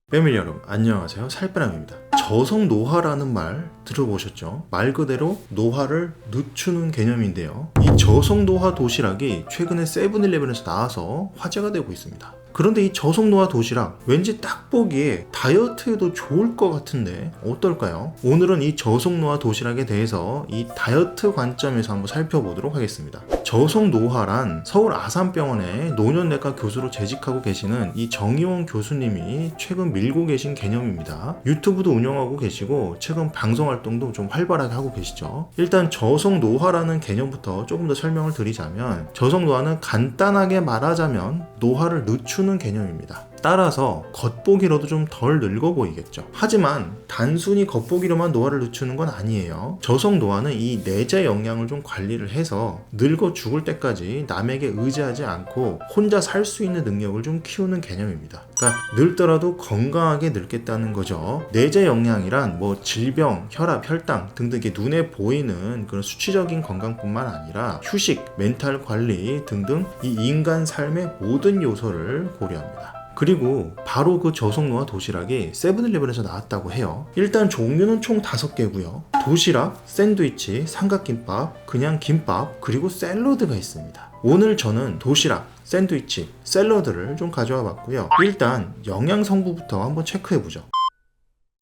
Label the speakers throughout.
Speaker 1: 패밀리 여러분 안녕하세요. 살빼남입니다. 저속 노화라는 말 들어보셨죠? 말 그대로 노화를 늦추는 개념인데요. 이 저속 노화 도시락이 최근에 세븐일레븐에서 나와서 화제가 되고 있습니다. 그런데 이 저속 노화 도시락 왠지 딱 보기에 다이어트에도 좋을 것 같은데 어떨까요? 오늘은 이 저속 노화 도시락에 대해서 이 다이어트 관점에서 한번 살펴보도록 하겠습니다. 저속 노화란 서울 아산병원의 노년내과 교수로 재직하고 계시는 이 정의원 교수님이 최근 밀고 계신 개념입니다. 유튜브도 운영하고 계시고 최근 방송 활동도 좀 활발하게 하고 계시죠. 일단 저속 노화라는 개념부터 조금 더 설명을 드리자면, 저속 노화는 간단하게 말하자면 노화를 늦추는 개념입니다. 따라서 겉보기로도 좀 덜 늙어 보이겠죠. 하지만 단순히 겉보기로만 노화를 늦추는 건 아니에요. 저속 노화는 이 내재 영양을 좀 관리를 해서 늙어 죽을 때까지 남에게 의지하지 않고 혼자 살 수 있는 능력을 좀 키우는 개념입니다. 그러니까 늙더라도 건강하게 늙겠다는 거죠. 내재 영양이란 뭐 질병, 혈압, 혈당 등등 눈에 보이는 그런 수치적인 건강뿐만 아니라 휴식, 멘탈 관리 등등 이 인간 삶의 모든 요소를 고려합니다. 그리고 바로 그 저속 노화 도시락이 세븐일레븐에서 나왔다고 해요. 일단 종류는 총 5개고요. 도시락, 샌드위치, 삼각김밥, 그냥 김밥, 그리고 샐러드가 있습니다. 오늘 저는 도시락, 샌드위치, 샐러드를 좀 가져와 봤고요. 일단 영양 성분부터 한번 체크해보죠.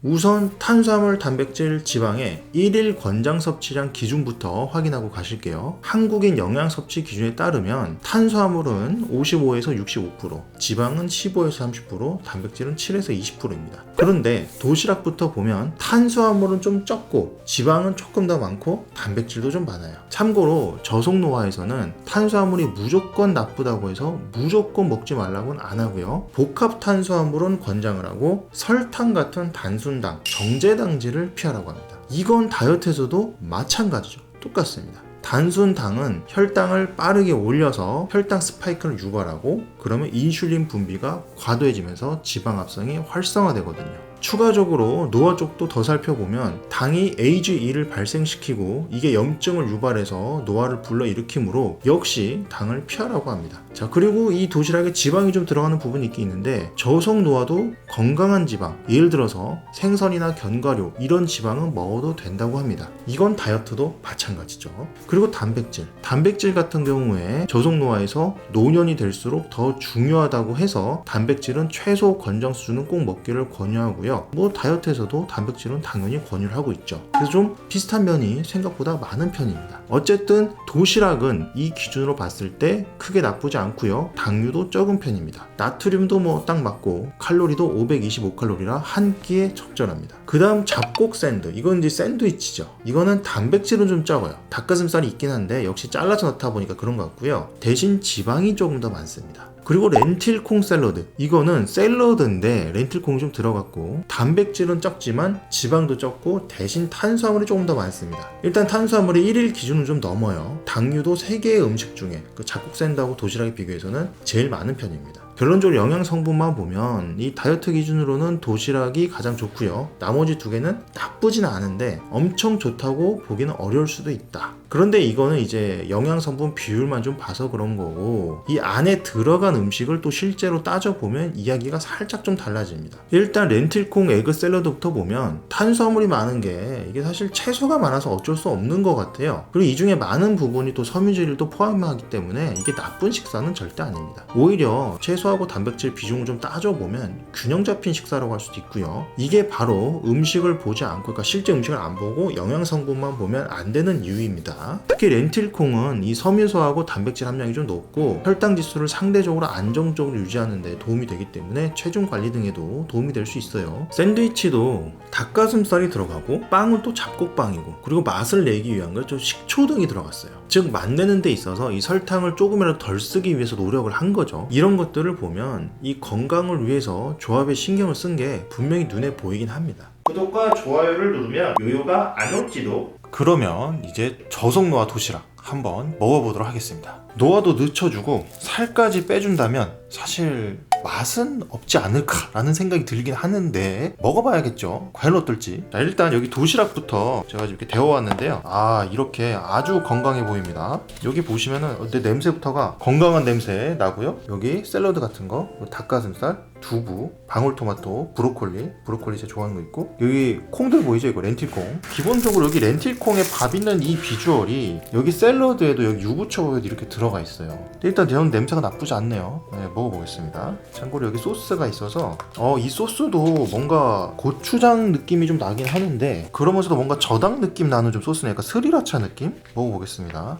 Speaker 1: 우선 탄수화물, 단백질, 지방의 1일 권장 섭취량 기준부터 확인하고 가실게요. 한국인 영양 섭취 기준에 따르면 탄수화물은 55에서 65%, 지방은 15에서 30%, 단백질은 7에서 20%입니다. 그런데 도시락부터 보면 탄수화물은 좀 적고 지방은 조금 더 많고 단백질도 좀 많아요. 참고로 저속 노화에서는 탄수화물이 무조건 나쁘다고 해서 무조건 먹지 말라고는 안 하고요. 복합 탄수화물은 권장을 하고 설탕 같은 단순당, 정제당질을 피하라고 합니다. 이건 다이어트에서도 마찬가지죠. 똑같습니다. 단순당은 혈당을 빠르게 올려서 혈당 스파이크를 유발하고 그러면 인슐린 분비가 과도해지면서 지방 합성이 활성화되거든요. 추가적으로 노화 쪽도 더 살펴보면 당이 AGE를 발생시키고 이게 염증을 유발해서 노화를 불러일으키므로 역시 당을 피하라고 합니다. 자, 그리고 이 도시락에 지방이 좀 들어가는 부분이 있긴 있는데 저속 노화도 건강한 지방, 예를 들어서 생선이나 견과류 이런 지방은 먹어도 된다고 합니다. 이건 다이어트도 마찬가지죠. 그리고 단백질 같은 경우에 저속 노화에서 노년이 될수록 더 중요하다고 해서 단백질은 최소 권장 수준은 꼭 먹기를 권유하고요. 뭐 다이어트에서도 단백질은 당연히 권유를 하고 있죠. 그래서 좀 비슷한 면이 생각보다 많은 편입니다. 어쨌든 도시락은 이 기준으로 봤을 때 크게 나쁘지 않고요. 당류도 적은 편입니다. 나트륨도 뭐 딱 맞고 칼로리도 525칼로리라 한 끼에 적절합니다. 그 다음 잡곡 샌드, 이건 이제 샌드위치죠. 이거는 단백질은 좀 적어요. 닭가슴살이 있긴 한데 역시 잘라서 넣다 보니까 그런 것 같고요. 대신 지방이 조금 더 많습니다. 그리고 렌틸콩 샐러드, 이거는 샐러드인데 렌틸콩이 좀 들어갔고 단백질은 적지만 지방도 적고 대신 탄수화물이 조금 더 많습니다. 일단 탄수화물이 1일 기준은 좀 넘어요. 당류도 3개의 음식 중에 그 잡곡 샌드하고 도시락에 비교해서는 제일 많은 편입니다. 결론적으로 영양 성분만 보면 이 다이어트 기준으로는 도시락이 가장 좋고요. 나머지 2개는 나쁘지는 않은데 엄청 좋다고 보기는 어려울 수도 있다. 그런데 이거는 이제 영양 성분 비율만 좀 봐서 그런 거고 이 안에 들어간 음식을 또 실제로 따져보면 이야기가 살짝 좀 달라집니다. 일단 렌틸콩 에그 샐러드부터 보면 탄수화물이 많은 게 이게 사실 채소가 많아서 어쩔 수 없는 것 같아요. 그리고 이 중에 많은 부분이 또 섬유질을 또 포함하기 때문에 이게 나쁜 식사는 절대 아닙니다. 오히려 채소하고 단백질 비중을 좀 따져보면 균형 잡힌 식사라고 할 수도 있고요. 이게 바로 음식을 보지 않고, 그러니까 실제 음식을 안 보고 영양 성분만 보면 안 되는 이유입니다. 특히 렌틸콩은 이 섬유소하고 단백질 함량이 좀 높고 혈당 지수를 상대적으로 안정적으로 유지하는 데 도움이 되기 때문에 체중 관리 등에도 도움이 될 수 있어요. 샌드위치도 닭가슴살이 들어가고 빵은 또 잡곡빵이고 그리고 맛을 내기 위한 걸 좀 식초 등이 들어갔어요. 즉 맛내는 데 있어서 이 설탕을 조금이라도 덜 쓰기 위해서 노력을 한 거죠. 이런 것들을 보면 이 건강을 위해서 조합에 신경을 쓴 게 분명히 눈에 보이긴 합니다. 구독과 좋아요를 누르면 요요가 안 올지도. 그러면 이제 저속 노화 도시락 한번 먹어보도록 하겠습니다. 노화도 늦춰주고 살까지 빼준다면 사실 맛은 없지 않을까라는 생각이 들긴 하는데 먹어봐야겠죠. 과연 어떨지. 자, 일단 여기 도시락부터 제가 이렇게 데워왔는데요. 이렇게 아주 건강해 보입니다. 여기 보시면은 내 냄새부터가 건강한 냄새 나고요. 여기 샐러드 같은 거, 닭가슴살, 두부, 방울토마토, 브로콜리 제가 좋아하는 거 있고, 여기 콩들 보이죠? 이거 렌틸콩. 기본적으로 여기 렌틸콩에 밥 있는 이 비주얼이 여기 샐러드에도 여기 유부초밥에도 이렇게 들어가 있어요. 일단 저는 냄새가 나쁘지 않네요. 네, 먹어보겠습니다. 참고로 여기 소스가 있어서 이 소스도 뭔가 고추장 느낌이 좀 나긴 하는데, 그러면서도 뭔가 저당 느낌 나는 좀 소스네. 약간 스리라차 느낌? 먹어보겠습니다.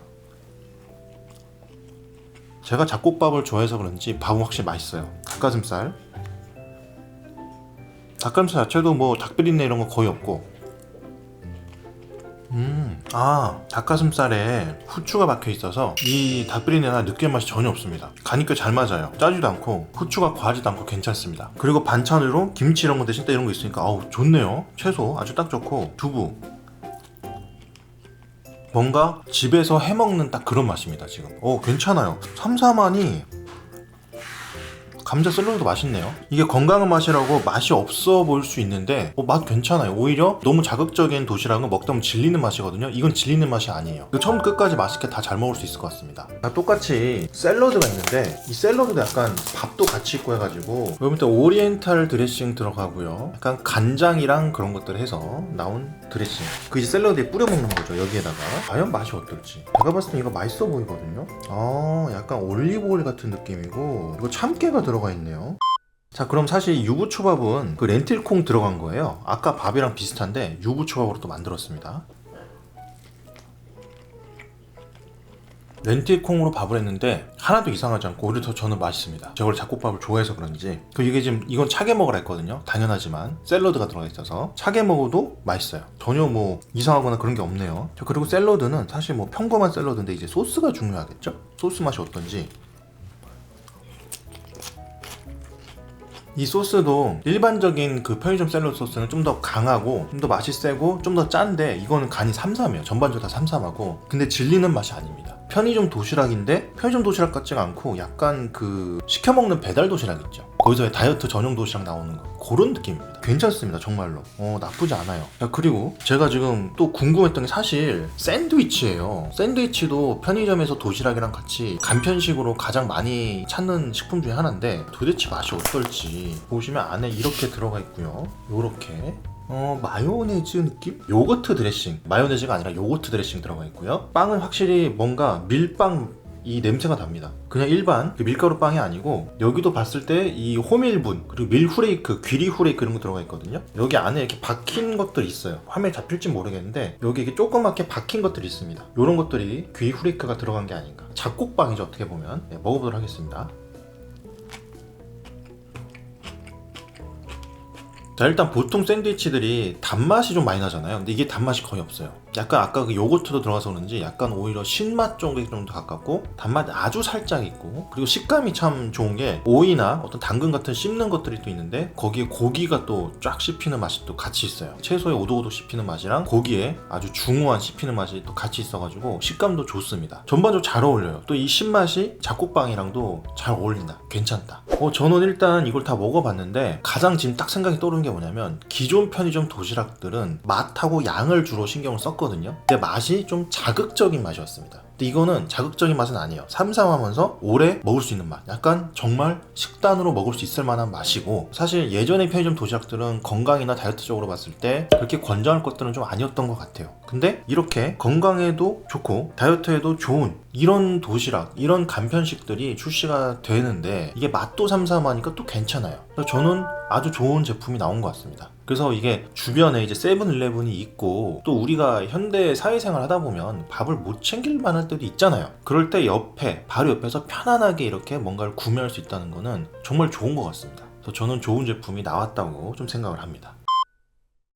Speaker 1: 제가 잡곡밥을 좋아해서 그런지 밥은 확실히 맛있어요. 닭가슴살 자체도 뭐 닭비린내 이런 거 거의 없고, 닭가슴살에 후추가 박혀 있어서 이 닭비린내나 느끼한 맛이 전혀 없습니다. 가니까 잘 맞아요. 짜지도 않고 후추가 과하지도 않고 괜찮습니다. 그리고 반찬으로 김치 이런 거 대신 때 이런 거 있으니까 좋네요. 채소 아주 딱 좋고, 두부 뭔가 집에서 해먹는 딱 그런 맛입니다. 지금 괜찮아요. 삼삼하니 감자 샐러드도 맛있네요. 이게 건강한 맛이라고 맛이 없어 보일 수 있는데 맛 괜찮아요. 오히려 너무 자극적인 도시락은 먹다 보면 질리는 맛이거든요. 이건 질리는 맛이 아니에요. 처음 끝까지 맛있게 다 잘 먹을 수 있을 것 같습니다. 똑같이 샐러드가 있는데 이 샐러드도 약간 밥도 같이 있고 해가지고, 여기 또 오리엔탈 드레싱 들어가고요. 약간 간장이랑 그런 것들 해서 나온 드레싱, 그 이제 샐러드에 뿌려 먹는 거죠. 여기에다가 과연 맛이 어떨지. 제가 봤을 때 이거 맛있어 보이거든요. 약간 올리브 오일 같은 느낌이고, 이거 참깨가 들어가 있네요. 자, 그럼 사실 유부초밥은 그 렌틸콩 들어간 거예요. 아까 밥이랑 비슷한데 유부초밥으로 또 만들었습니다. 렌틸콩으로 밥을 했는데 하나도 이상하지 않고 오히려 더 저는 맛있습니다. 제가 원래 잡곡밥을 좋아해서 그런지. 이게 지금 이건 차게 먹으라 했거든요. 당연하지만 샐러드가 들어가 있어서 차게 먹어도 맛있어요. 전혀 뭐 이상하거나 그런 게 없네요. 그리고 샐러드는 사실 뭐 평범한 샐러드인데 이제 소스가 중요하겠죠? 소스 맛이 어떤지. 이 소스도 일반적인 그 편의점 샐러드 소스는 좀 더 강하고 좀 더 맛이 세고 좀 더 짠데, 이거는 간이 삼삼해요. 전반적으로 다 삼삼하고, 근데 질리는 맛이 아닙니다. 편의점 도시락인데 편의점 도시락 같지가 않고 약간 그 시켜먹는 배달 도시락 있죠. 거기서 다이어트 전용 도시락 나오는 거, 그런 느낌입니다. 괜찮습니다. 정말로 나쁘지 않아요. 그리고 제가 지금 또 궁금했던 게 사실 샌드위치예요. 샌드위치도 편의점에서 도시락이랑 같이 간편식으로 가장 많이 찾는 식품 중에 하나인데, 도대체 맛이 어떨지 보시면 안에 이렇게 들어가 있고요. 요렇게 마요네즈 느낌? 요거트 드레싱, 마요네즈가 아니라 요거트 드레싱 들어가 있고요. 빵은 확실히 뭔가 밀빵 이 냄새가 납니다. 그냥 일반 밀가루 빵이 아니고, 여기도 봤을 때 이 호밀분 그리고 밀 후레이크, 귀리 후레이크 이런 거 들어가 있거든요. 여기 안에 이렇게 박힌 것들이 있어요. 화면에 잡힐지 모르겠는데 여기 이렇게 조그맣게 박힌 것들이 있습니다. 이런 것들이 귀리 후레이크가 들어간 게 아닌가. 잡곡빵이죠, 어떻게 보면. 먹어보도록 하겠습니다. 자, 일단 보통 샌드위치들이 단맛이 좀 많이 나잖아요. 근데 이게 단맛이 거의 없어요. 약간 아까 그 요거트도 들어가서 그런지 약간 오히려 신맛 정도에 좀 더 가깝고, 단맛이 아주 살짝 있고, 그리고 식감이 참 좋은 게 오이나 어떤 당근 같은 씹는 것들이 또 있는데 거기에 고기가 또 쫙 씹히는 맛이 또 같이 있어요. 채소에 오독오독 씹히는 맛이랑 고기에 아주 중후한 씹히는 맛이 또 같이 있어가지고 식감도 좋습니다. 전반적으로 잘 어울려요. 또 이 신맛이 잡곡빵이랑도 잘 어울린다. 괜찮다. 저는 일단 이걸 다 먹어봤는데 가장 지금 딱 생각이 떠오르는 게 뭐냐면, 기존 편의점 도시락들은 맛하고 양을 주로 신경을 썼거든요. 근데 맛이 좀 자극적인 맛이었습니다. 근데 이거는 자극적인 맛은 아니에요. 삼삼하면서 오래 먹을 수 있는 맛, 약간 정말 식단으로 먹을 수 있을 만한 맛이고, 사실 예전의 편의점 도시락들은 건강이나 다이어트적으로 봤을 때 그렇게 권장할 것들은 좀 아니었던 것 같아요. 근데 이렇게 건강에도 좋고 다이어트에도 좋은 이런 도시락, 이런 간편식들이 출시가 되는데 이게 맛도 삼삼하니까 또 괜찮아요. 그래서 저는 아주 좋은 제품이 나온 것 같습니다. 그래서 이게 주변에 이제 세븐일레븐이 있고, 또 우리가 현대 사회생활 하다 보면 밥을 못 챙길 만할 때도 있잖아요. 그럴 때 바로 옆에서 편안하게 이렇게 뭔가를 구매할 수 있다는 거는 정말 좋은 것 같습니다. 그래서 저는 좋은 제품이 나왔다고 좀 생각을 합니다.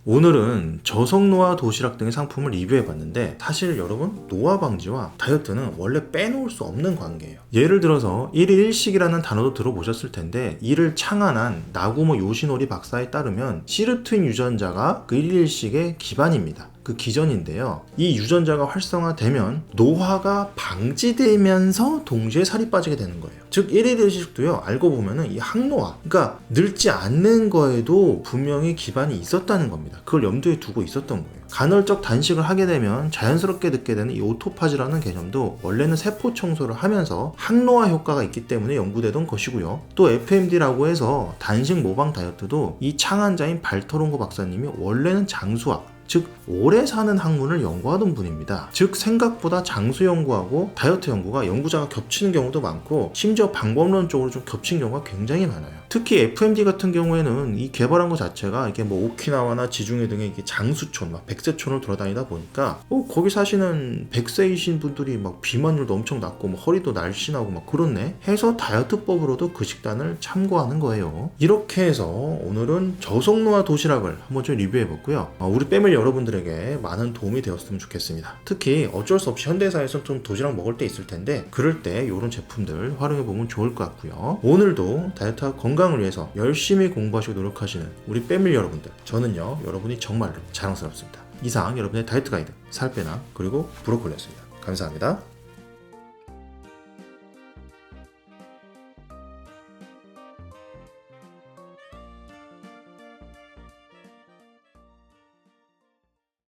Speaker 1: 오늘은 저속노화 도시락 등의 상품을 리뷰해봤는데, 사실 여러분, 노화 방지와 다이어트는 원래 빼놓을 수 없는 관계예요. 예를 들어서 1일 1식이라는 단어도 들어보셨을 텐데, 이를 창안한 나구모 요시노리 박사에 따르면 시르트윈 유전자가 그 1일 1식의 기반입니다. 그 기전인데요. 이 유전자가 활성화되면 노화가 방지되면서 동시에 살이 빠지게 되는 거예요. 즉 1일 1식도요, 알고 보면은 이 항노화, 그러니까 늙지 않는 거에도 분명히 기반이 있었다는 겁니다. 그걸 염두에 두고 있었던 거예요. 간헐적 단식을 하게 되면 자연스럽게 늦게 되는 이 오토파지라는 개념도 원래는 세포 청소를 하면서 항노화 효과가 있기 때문에 연구되던 것이고요. 또 FMD라고 해서 단식 모방 다이어트도 이 창안자인 발터론고 박사님이 원래는 장수학, 즉 오래 사는 학문을 연구하던 분입니다. 즉 생각보다 장수 연구하고 다이어트 연구가 연구자가 겹치는 경우도 많고 심지어 방법론적으로 좀 겹친 경우가 굉장히 많아요. 특히 FMD 같은 경우에는 이 개발한 것 자체가 이게 뭐 오키나와나 지중해 등의 이게 장수촌, 막 백세촌을 돌아다니다 보니까 거기 사시는 100세이신 분들이 막 비만율도 엄청 낮고 뭐 허리도 날씬하고 막 그렇네 해서 다이어트법으로도 그 식단을 참고하는 거예요. 이렇게 해서 오늘은 저속노화 도시락을 한번 좀 리뷰해봤고요. 우리 패밀리 여러분들에게 많은 도움이 되었으면 좋겠습니다. 특히 어쩔 수 없이 현대사에서 좀 도시락 먹을 때 있을 텐데 그럴 때 이런 제품들 활용해보면 좋을 것 같고요. 오늘도 다이어트와 건강을 위해서 열심히 공부하시고 노력하시는 우리 패밀리 여러분들, 저는요 여러분이 정말로 자랑스럽습니다. 이상 여러분의 다이어트 가이드 살빼나 그리고 브로콜리였습니다. 감사합니다.